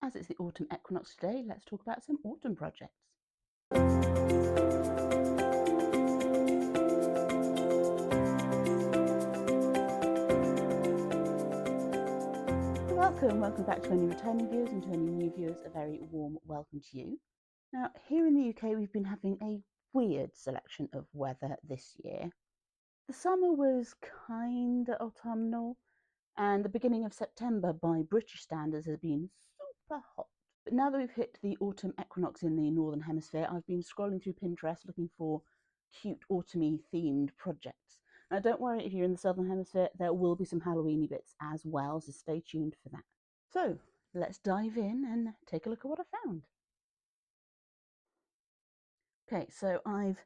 As it's the autumn equinox today, let's talk about some autumn projects. Welcome back to any returning viewers, and to any new viewers, a very warm welcome to you. Now, here in the UK, we've been having a weird selection of weather this year. The summer was kind of autumnal, and the beginning of September, by British standards, has been super hot. But now that we've hit the autumn equinox in the Northern Hemisphere, I've been scrolling through Pinterest looking for cute autumny themed projects. Now, don't worry if you're in the Southern Hemisphere, there will be some Halloweeny bits as well, so stay tuned for that. So, let's dive in and take a look at what I found. Okay, so I've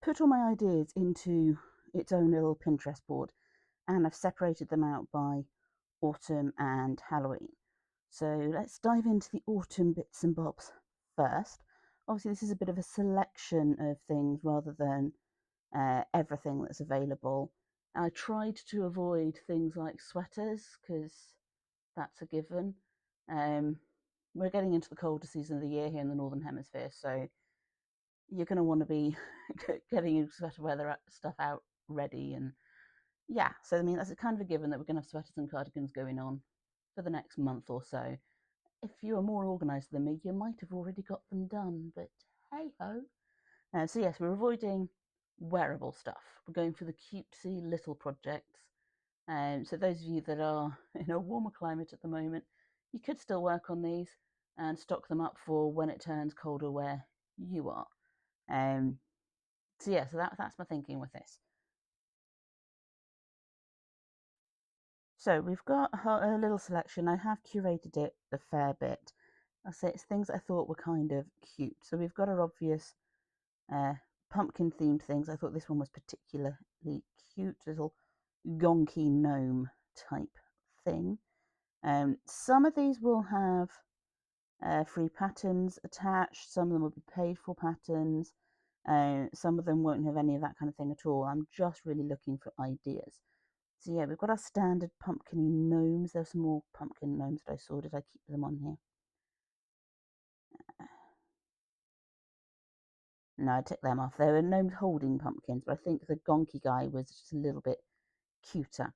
put all my ideas into its own little Pinterest board, and I've separated them out by autumn and Halloween. So let's dive into the autumn bits and bobs first. Obviously, this is a bit of a selection of things rather than everything that's available. I tried to avoid things like sweaters because that's a given. We're getting into the colder season of the year here in the Northern Hemisphere, so you're going to want to be getting your sweater weather stuff out ready. And yeah, so I mean, that's a kind of a given that we're going to have sweaters and cardigans going on for the next month or so. If you are more organised than me, you might have already got them done, but hey ho. So yes, we're avoiding wearable stuff. We're going for the cutesy little projects. So those of you that are in a warmer climate at the moment, you could still work on these and stock them up for when it turns colder where you are. So yeah, so that's my thinking with this. So we've got a little selection. I have curated it a fair bit. I say it's things I thought were kind of cute. So we've got our obvious pumpkin themed things. I thought this one was particularly cute, little gonky gnome type thing. Some of these will have free patterns attached. Some of them will be paid for patterns. Some of them won't have any of that kind of thing at all. I'm just really looking for ideas. So yeah, we've got our standard pumpkin gnomes. There's some more pumpkin gnomes that I saw. Did I keep them on here? No, I took them off. There were gnomes holding pumpkins, but I think the gonky guy was just a little bit cuter.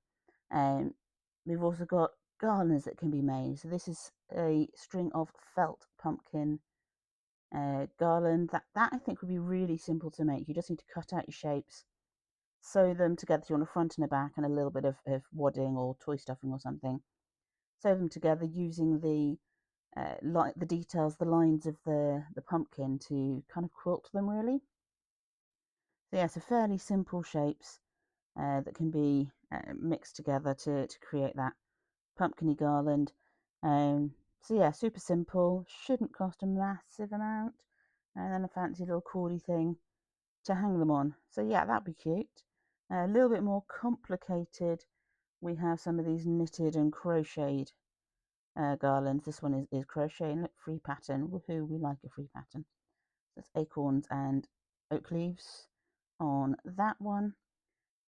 We've also got garlands that can be made. So this is a string of felt pumpkin garland. That I think would be really simple to make. You just need to cut out your shapes, sew them together on a front and a back, and a little bit of wadding or toy stuffing or something. Sew them together using the the details, the lines of the pumpkin to kind of quilt them really. So yeah, so fairly simple shapes that can be mixed together to create that pumpkin-y garland. So yeah, super simple, shouldn't cost a massive amount, and then a fancy little cordy thing to hang them on. So yeah, that'd be cute. A little bit more complicated, we have some of these knitted and crocheted garlands. This one is crochet and look, free pattern. Woohoo, we like a free pattern. That's acorns and oak leaves on that one.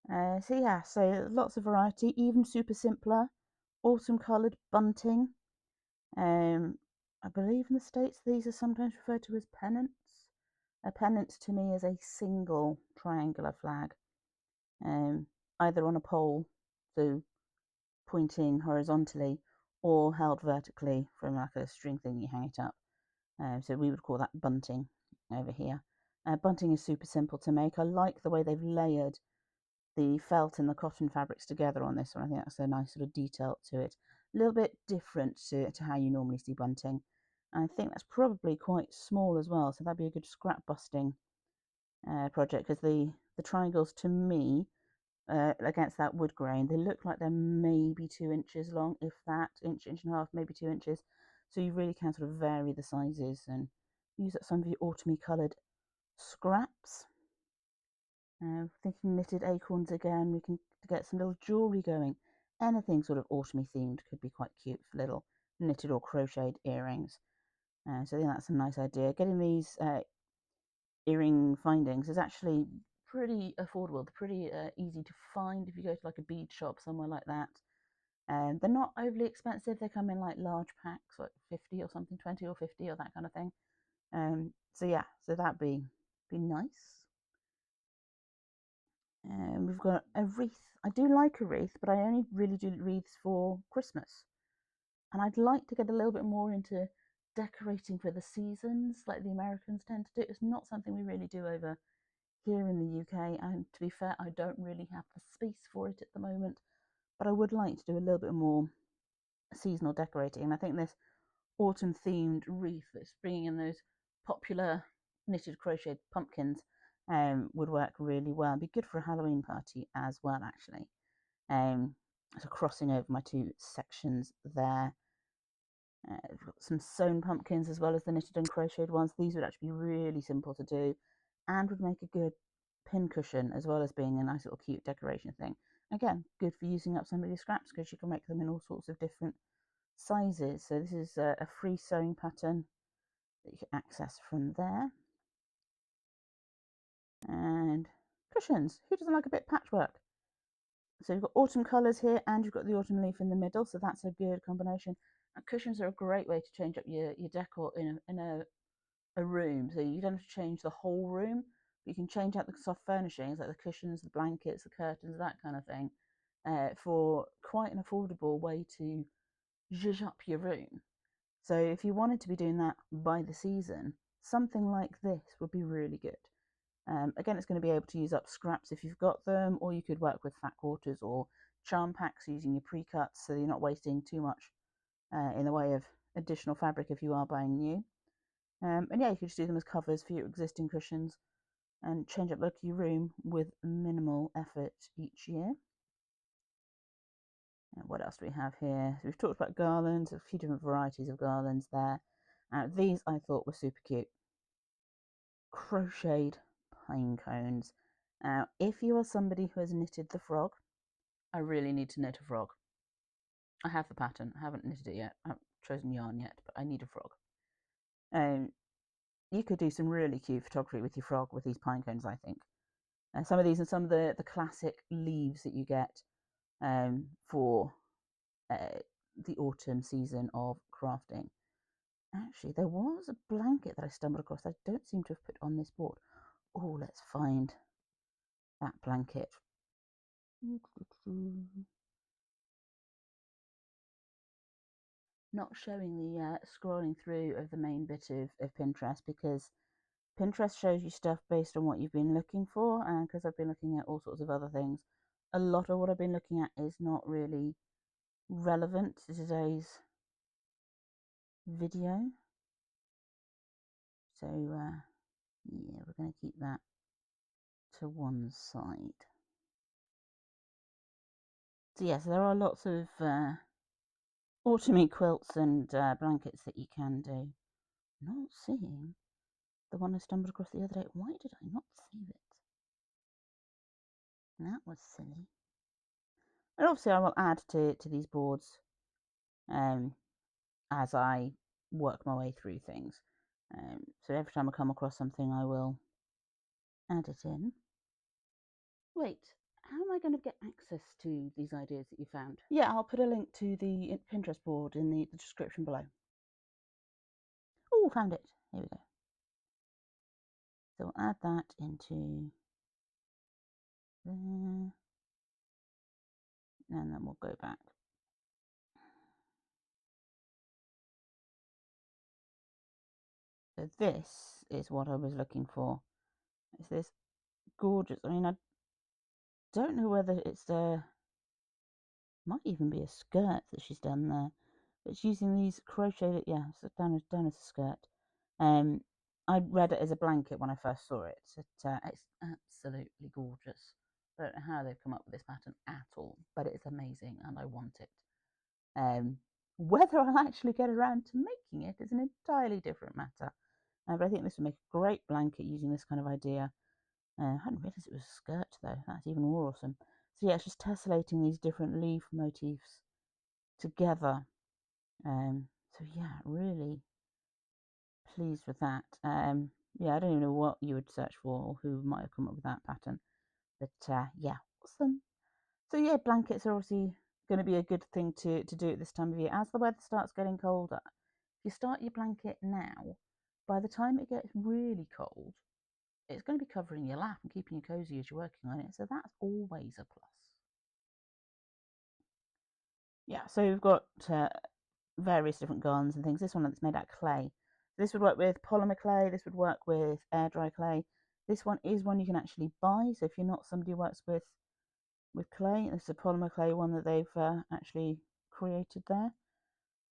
So yeah, so lots of variety, even super simpler, autumn coloured bunting. I believe in the States these are sometimes referred to as pennants. A pennant to me is a single triangular flag, either on a pole, so pointing horizontally, or held vertically from like a string thing you hang it up. So we would call that bunting over here. Bunting is super simple to make. I like the way they've layered the felt and the cotton fabrics together on this one. I think that's a nice sort of detail to it. A little bit different to how you normally see bunting. I think that's probably quite small as well, so that'd be a good scrap busting project, because the triangles to me against that wood grain, they look like they're maybe 2 inches long, if that, inch and a half, maybe 2 inches. So you really can sort of vary the sizes and use up some of your autumny coloured scraps. Thinking knitted acorns again, we can get some little jewellery going. Anything sort of autumny themed could be quite cute for little knitted or crocheted earrings. So I think that's a nice idea. Getting these earring findings is actually pretty affordable. They're pretty easy to find if you go to like a bead shop, somewhere like that. They're not overly expensive. They come in like large packs, like 50 or something, 20 or 50 or that kind of thing. So yeah, so that'd be nice. We've got a wreath. I do like a wreath, but I only really do wreaths for Christmas. And I'd like to get a little bit more into decorating for the seasons, like the Americans tend to do. It's not something we really do over here in the UK. And to be fair, I don't really have the space for it at the moment. But I would like to do a little bit more seasonal decorating. And I think this autumn themed wreath that's bringing in those popular knitted crocheted pumpkins would work really well. It'd be good for a Halloween party as well, actually. So crossing over my two sections there. We've got some sewn pumpkins as well as the knitted and crocheted ones. These would actually be really simple to do and would make a good pin cushion as well as being a nice little cute decoration thing. Again, good for using up some of your scraps because you can make them in all sorts of different sizes. So this is a free sewing pattern that you can access from there. And cushions. Who doesn't like a bit of patchwork? So you've got autumn colours here and you've got the autumn leaf in the middle, so that's a good combination. And cushions are a great way to change up your decor in a room. So you don't have to change the whole room, but you can change out the soft furnishings like the cushions, the blankets, the curtains, that kind of thing, for quite an affordable way to zhuzh up your room. So if you wanted to be doing that by the season, something like this would be really good. Again, it's going to be able to use up scraps if you've got them, or you could work with fat quarters or charm packs using your pre-cuts so you're not wasting too much in the way of additional fabric if you are buying new. And yeah, you could just do them as covers for your existing cushions and change up the look of your room with minimal effort each year. And what else do we have here? So we've talked about garlands, a few different varieties of garlands there. These I thought were super cute. Crocheted pine cones. Now, if you are somebody who has knitted the frog, I really need to knit a frog. I have the pattern. I haven't knitted it yet. I haven't chosen yarn yet, but I need a frog. You could do some really cute photography with your frog with these pine cones, I think. Some of these are some of the classic leaves that you get for the autumn season of crafting. Actually, there was a blanket that I stumbled across that I don't seem to have put on this board. Oh, let's find that blanket. Not showing the scrolling through of the main bit of Pinterest because Pinterest shows you stuff based on what you've been looking for, and because I've been looking at all sorts of other things, a lot of what I've been looking at is not really relevant to today's video. So yeah, we're going to keep that to one side. So yes, there are lots of autumny quilts and blankets that you can do. Not seeing the one I stumbled across the other day. Why did I not save it? That was silly. And obviously I will add to these boards as I work my way through things. So every time I come across something, I will add it in. Wait, how am I going to get access to these ideas that you found? Yeah, I'll put a link to the Pinterest board in the description below. Oh, found it. Here we go. So I'll add that into there. And then we'll go back. So this is what I was looking for. It's this gorgeous, I mean, I don't know whether it's might even be a skirt that she's done there. But it's using these crocheted, yeah, so down as a skirt. I read it as a blanket when I first saw it. It's absolutely gorgeous. I don't know how they've come up with this pattern at all, but it's amazing and I want it. Whether I'll actually get around to making it is an entirely different matter. But I think this would make a great blanket using this kind of idea. I hadn't realised it was a skirt though. That's even more awesome. So yeah, it's just tessellating these different leaf motifs together. So yeah, really pleased with that. Yeah, I don't even know what you would search for or who might have come up with that pattern. But yeah, awesome. So yeah, blankets are obviously going to be a good thing to do at this time of year. As the weather starts getting colder, if you start your blanket now, by the time it gets really cold, it's going to be covering your lap and keeping you cozy as you're working on it. So that's always a plus. Yeah, so we've got various different garlands and things. This one that's made out of clay. This would work with polymer clay. This would work with air dry clay. This one is one you can actually buy. So if you're not somebody who works with clay, it's a polymer clay one that they've actually created there.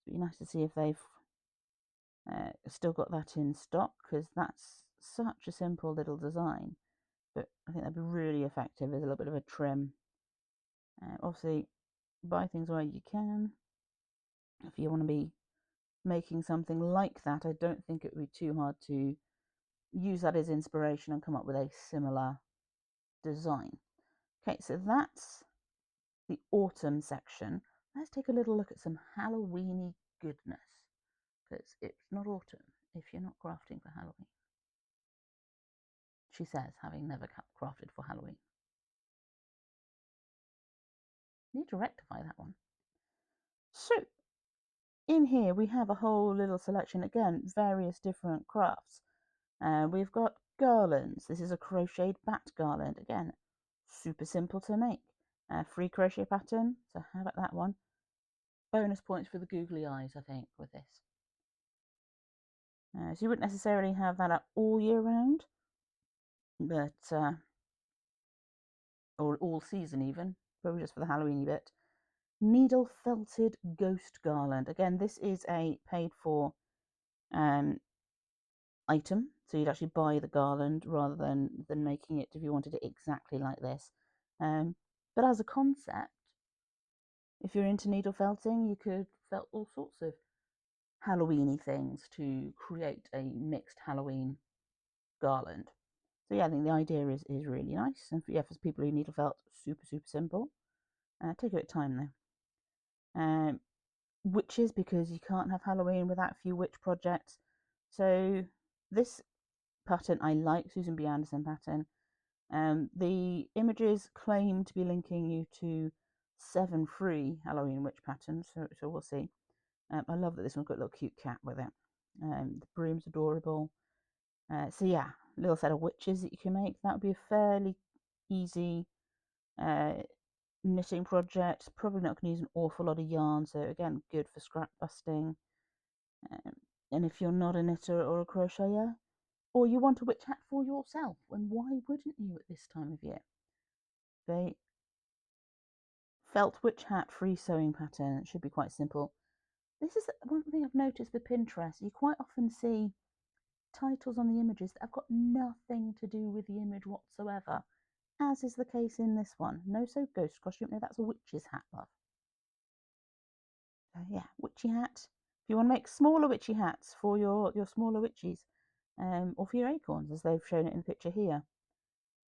It'd be nice to see if they've still got that in stock, because that's such a simple little design. But I think that'd be really effective as a little bit of a trim. Obviously, buy things where you can. If you want to be making something like that, I don't think it would be too hard to use that as inspiration and come up with a similar design. Okay, so that's the autumn section. Let's take a little look at some Halloweeny goodness, because it's not autumn if you're not crafting for Halloween, she says, having never crafted for Halloween. Need to rectify that one. So in here we have a whole little selection, again, various different crafts. We've got garlands. This is a crocheted bat garland. Again, super simple to make. Free crochet pattern, so how about that one? Bonus points for the googly eyes, I think, with this. So you wouldn't necessarily have that up all year round, but or all season even, probably just for the Halloweeny bit. Needle felted ghost garland. Again, this is a paid for item, so you'd actually buy the garland rather than making it if you wanted it exactly like this. But as a concept, if you're into needle felting, you could felt all sorts of Halloweeny things to create a mixed Halloween garland. So yeah, I think the idea is really nice, and for people who needle felt, super simple. Take a bit of time though. Witches, because you can't have Halloween without a few witch projects. So this pattern I like, Susan B. Anderson pattern. The images claim to be linking you to 7 free Halloween witch patterns, so we'll see. I love that this one's got a little cute cat with it. The broom's adorable. So yeah, little set of witches that you can make. That would be a fairly easy knitting project. Probably not going to use an awful lot of yarn, so again, good for scrap busting. And if you're not a knitter or a crocheter, or you want a witch hat for yourself, and why wouldn't you at this time of year? The felt witch hat free sewing pattern. It should be quite simple. This is one thing I've noticed with Pinterest. You quite often see titles on the images that have got nothing to do with the image whatsoever, as is the case in this one. No sew ghost costume. No, that's a witch's hat, love. Yeah, witchy hat. If you want to make smaller witchy hats for your smaller witches, or for your acorns, as they've shown it in the picture here.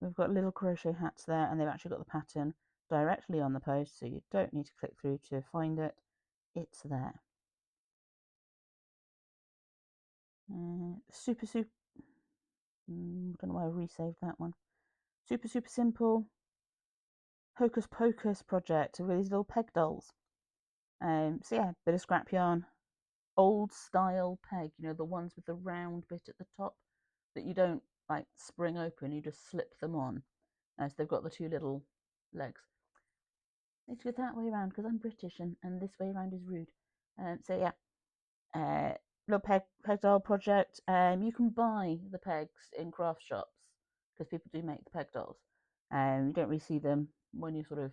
We've got little crochet hats there, and they've actually got the pattern directly on the post, so you don't need to click through to find it. It's there. Super, I don't know why I resaved that one. Super simple hocus pocus project with these little peg dolls. So yeah, bit of scrap yarn, old style peg, you know, the ones with the round bit at the top that you don't like spring open, you just slip them on. So they've got the 2 little legs. Let's go that way around, because I'm British and this way around is rude. So yeah, little peg doll project. You can buy the pegs in craft shops, because people do make the peg dolls. You don't really see them when you're sort of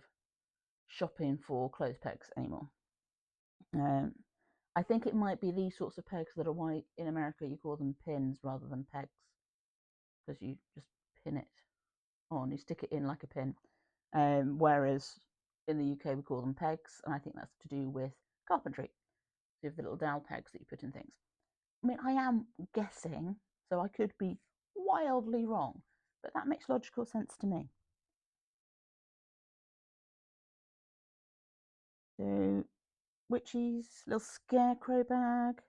shopping for clothes pegs anymore. I think it might be these sorts of pegs that are why in America you call them pins rather than pegs, because you just pin it on, you stick it in like a pin. Whereas in the UK we call them pegs, and I think that's to do with carpentry. So you have the little dowel pegs that you put in things. I mean, I am guessing, so I could be wildly wrong, but that makes logical sense to me. So, witches, little scarecrow bag.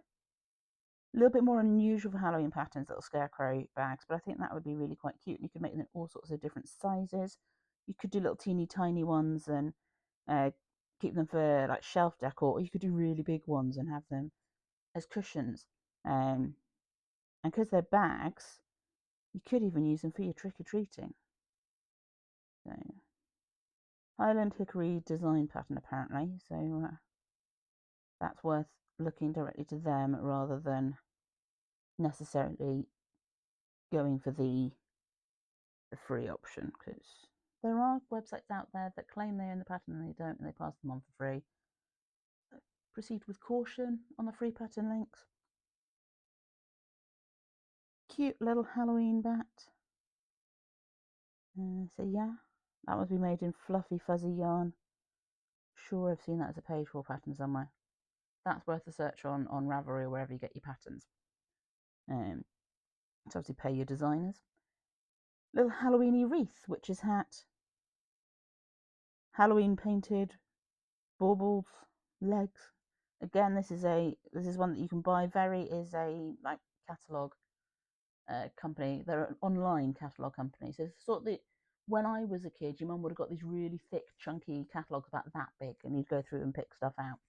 A little bit more unusual for Halloween patterns, little scarecrow bags, but I think that would be really quite cute. You could make them in all sorts of different sizes. You could do little teeny tiny ones and keep them for like shelf decor, or you could do really big ones and have them as cushions. And because they're bags, you could even use them for your trick-or-treating. So, Highland Hickory design pattern apparently, so that's worth looking directly to them rather than necessarily going for the free option, because there are websites out there that claim they own the pattern and they don't, and they pass them on for free. Proceed with caution on the free pattern links. Cute little Halloween bat. So yeah, that must be made in fluffy fuzzy yarn. Sure, I've seen that as a page 4 pattern somewhere. That's worth a search on Ravelry or wherever you get your patterns. So obviously pay your designers. Little Halloweeny Wreath Witch's Hat. Halloween painted baubles, legs. Again, this is one that you can buy. Very is a like catalogue company. They're an online catalogue company. So it's sort of the, when I was a kid, your mum would have got these really thick, chunky catalogues about that big, and you'd go through and pick stuff out,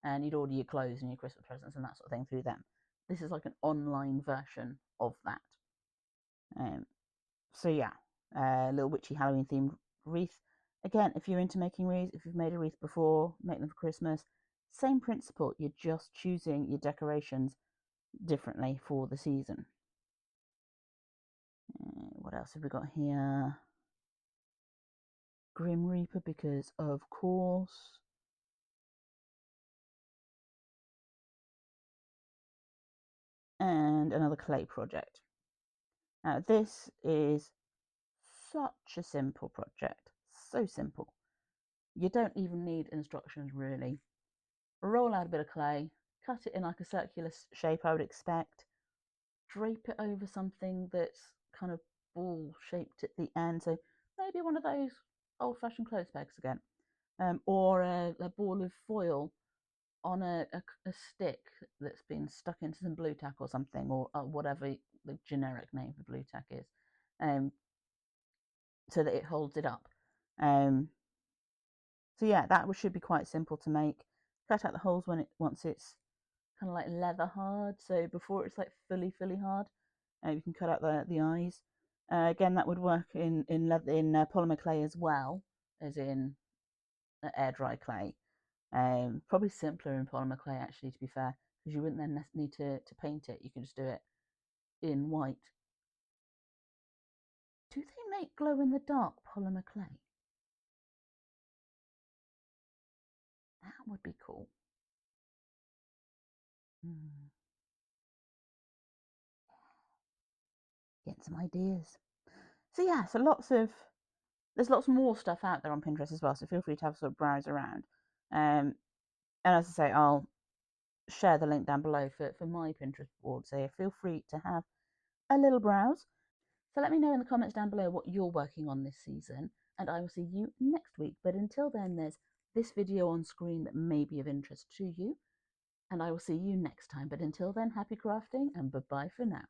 and you'd order your clothes and your Christmas presents and that sort of thing through them. This is like an online version of that. So yeah, little witchy Halloween themed wreath. Again, if you're into making wreaths, if you've made a wreath before, make them for Christmas. Same principle. You're just choosing your decorations differently for the season. What else have we got here? Grim Reaper, because of course. And another clay project. Now this is such a simple project. So simple. You don't even need instructions really. Roll out a bit of clay, cut it in like a circular shape I would expect, drape it over something that's kind of ball shaped at the end, so maybe one of those old-fashioned clothes pegs again, or a ball of foil on a stick that's been stuck into some blue tack or something, or whatever the generic name for blue tack is, so that it holds it up. So yeah, that should be quite simple to make. Cut out the holes once it's kind of like leather hard, so before it's like fully hard, you can cut out the eyes. Again, that would work in polymer clay as well as in air dry clay. Probably simpler in polymer clay actually, to be fair, because you wouldn't then need to paint it. You can just do it in white. Do they make glow in the dark polymer clay? That would be cool. Get some ideas. So yeah, there's lots more stuff out there on Pinterest as well, so feel free to have a sort of browse around. And as I say, I'll share the link down below for my Pinterest board, so feel free to have a little browse. So let me know in the comments down below what you're working on this season, and I will see you next week. But until then, there's this video on screen that may be of interest to you, and I will see you next time. But until then, happy crafting, and bye-bye for now.